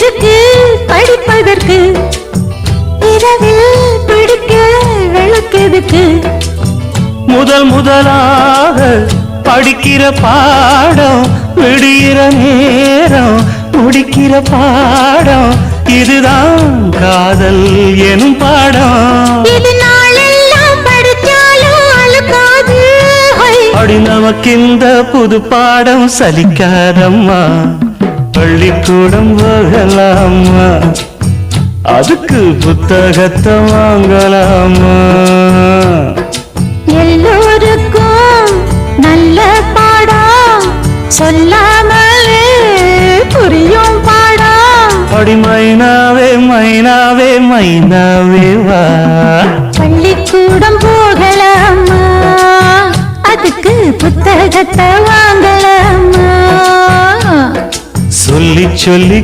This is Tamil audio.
இருக்கு படிப்பதற்கு, இரவில் பிடிக்க விளக்கெதுக்கு. முதல் முதலாக படிக்கிற பாடம், விடுகிற நேரம் முடிக்கிற பாடம், இதுதான் காதல் எனும் பாடம். இது நாளெல்லாம் படிச்சாலும் அழுக்காது. அடி நமக்கு இந்த புது பாடம் சலிக்காதம்மா, பள்ளிக்கூடம் போகலாமா, அதுக்கு புத்தகத்தை வாங்கலாமா. எல்லோருக்கும் நல்ல பாடம், சொல்லாமலே புரியும் பாடம். அடி மைனாவே மைனாவே மைனாவே வா, பள்ளிக்கூடம் போகலாமா, அதுக்கு புத்தகத்தை வாங்கலாமா. சொல்லி சொல்லி